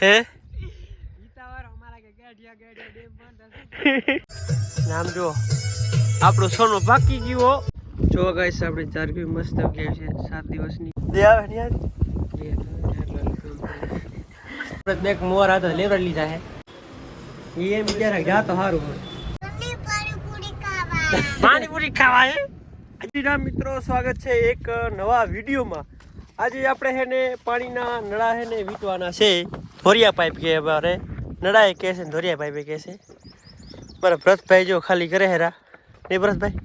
હે નામ જો આપણું સોનું પાકી ગયું જો ગાઈસ આપણે ચારકી મસ્ત ગયા છે 7 દિવસની દે આવે ને યાર આપણે એક મોર આતો લેવર લીધા હે એ બિચારા જા તો સારું હોય પાણીપુરી ખાવા હે અજીરા મિત્રો સ્વાગત છે એક નવા વિડીયોમાં આજે આપણે હે ને પાણીના નળા હે ને વીટવાના છે ધોરિયા પાઇપ કે બારે નળાએ કહે છે ધોરિયા પાઇપે કહે છે મારા ભરતભાઈ જો ખાલી કરે હેરા નહીં ભરતભાઈ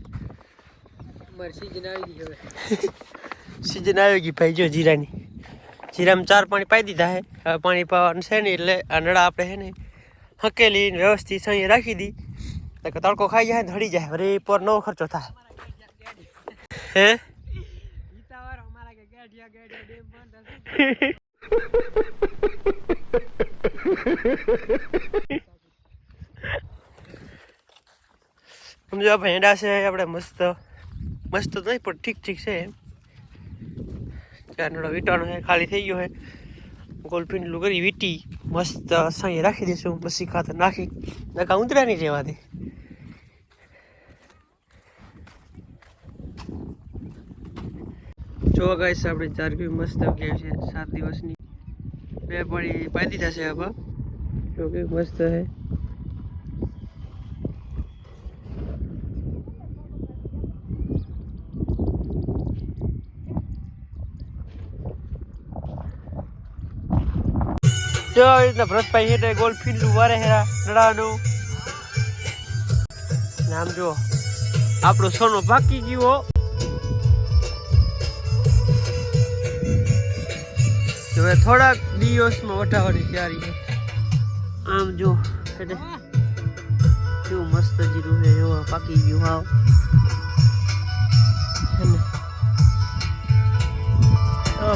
મારી સીઝન આવી ગઈ હવે સીઝન આવી ગઈ ભાઈ જો જીરાની જીરામાં 4 પાણી પાઈ દીધા હે હવે પાણી પાવાનું છે ને એટલે આ નળા આપણે હે ને હકેલી વ્યવસ્થિત સહી રાખી દી તો તડકો ખાઈ જાય ને હળી જાય વળી પર નવો ખર્ચો થાય હે સમજો ભેંડા છે આપણે મસ્ત મસ્ત તો નહીં પણ ઠીક ઠીક છે ચારનો વીટાણો છે ખાલી થઈ ગયો છે ગોલ પીંડલું કરી વીટી મસ્ત સાંજે રાખી દઈશું પછી ખાતર નાખી નકા ઉતર્યા નહીં રહેવા દે જો ગાઈસ આપણે ચારકી મસ્ત ગયા છે 7 દિવસની બે પાણી પાઈ દીધા છે હવે જો કે મસ્ત છે જો આવી રીતના ભરતભાઈ હેઠે ગોલ ફીંડલું વારે હેરા નડાનું નામ જો આપણું સોનું પાકી ગયું હવે થોડાક દિવસમાં વટાવવાની તૈયારી છે આમ જો એટલે કેવું મસ્ત જીરું છે જો પાકી ગયું હાવ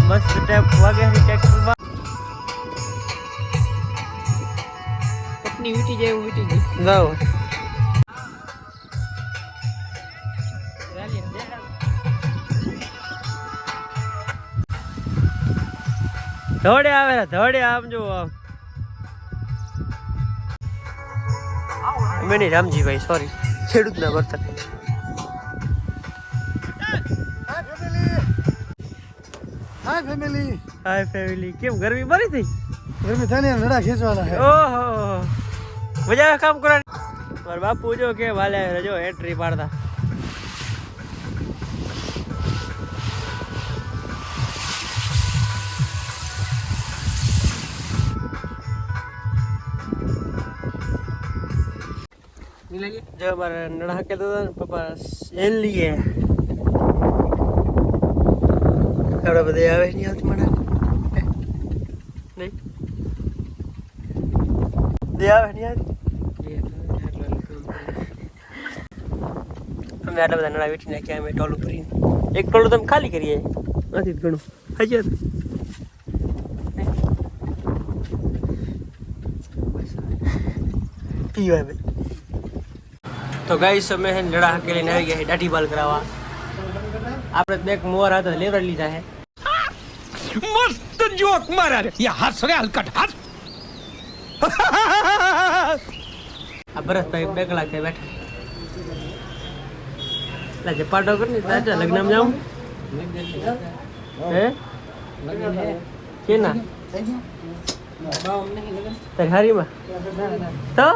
મસ્ત ટેપ વાગે ટ્રેક્ટરમાં પટની વીટી જાય એવું વીટી ગઈ ગાવ ધોડે આવે ધોડે આમ જો આમ મેની રામજીભાઈ સોરી ખેડૂત ના બર્તન હાય ફેમિલી કેમ ગરમી બરી થઈ ગરમી થાય ને નડા ખેંચવાના છે ઓહો મજા આવે કામ કરવાની મારા બાપુ જો કે વાલે જો એન્ટ્રી પાડતા जो हमारा नड़ा के तो पापा सेल लिए कपड़ा बदे आवे नहीं आती मना नहीं दे आवे नहीं आती हमें आटा बदे नड़ा बैठी ना क्या हमें टोलू भरी एक टोलू तो हम खाली करिए आती गणो हजी पीवा भाई तो गाइस અમે હે નડા હકેલીને આવી ગયા છે દાઢી બાલ કરાવવા આપણે બે મોર આતો લેવર લીધા છે મસ્ત જોક મારા રે યા હસ રે હલકટ હસ આ ભરતભાઈ 2 કલાક થી બેઠા લાજે પાડો કરની તાજા લગ્નમાં જાઉં હે કેના તારી હારીમાં તો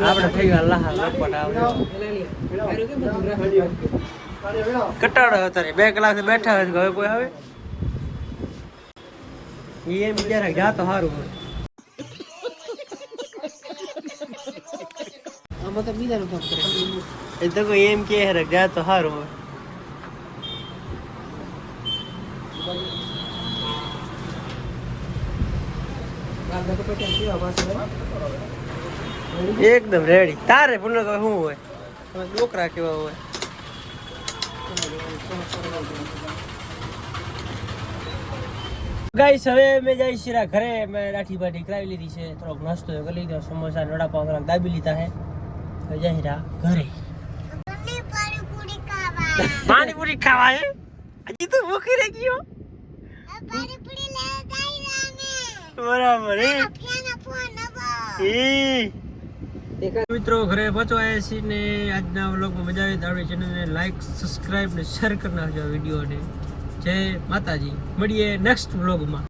આપણે થઈ ગયા અલ્લાહ કટાડો અત્યારે 2 કલાક બેઠા હોય હવે કોઈ આવે એમ બિચારા જા તો સારું હોય આમાં તો બીજાનું કામ કરે એ તો કોઈ એમ કે જા તો સારું હોય एकदम रेडी तारे पुनः तो શું હોય ડોકરા કેવા હોય ગાઈસ હવે મેં જઈ શીરા ઘરે મેં લાઠી બાઠી કરાવી લીધી છે થોડોક નાસ્તો કરી લીધો સમોસા વડાપાવ થોડાક દાબી લીધા છે હવે જઈ શીરા ઘરે પાણીપુરી ખાવા હે હજી તો ભૂખી રહી ગયો બરાબર મિત્રો ઘરે પહોંચવા આવ્યા છીએ ને આજના વ્લોગમાં મજા આવી તો આપણી ચેનલને લાઈક સબસ્ક્રાઇબ ને શેર કરી નાખજો વિડીયોને જય માતાજી મળીએ નેક્સ્ટ વ્લોગમાં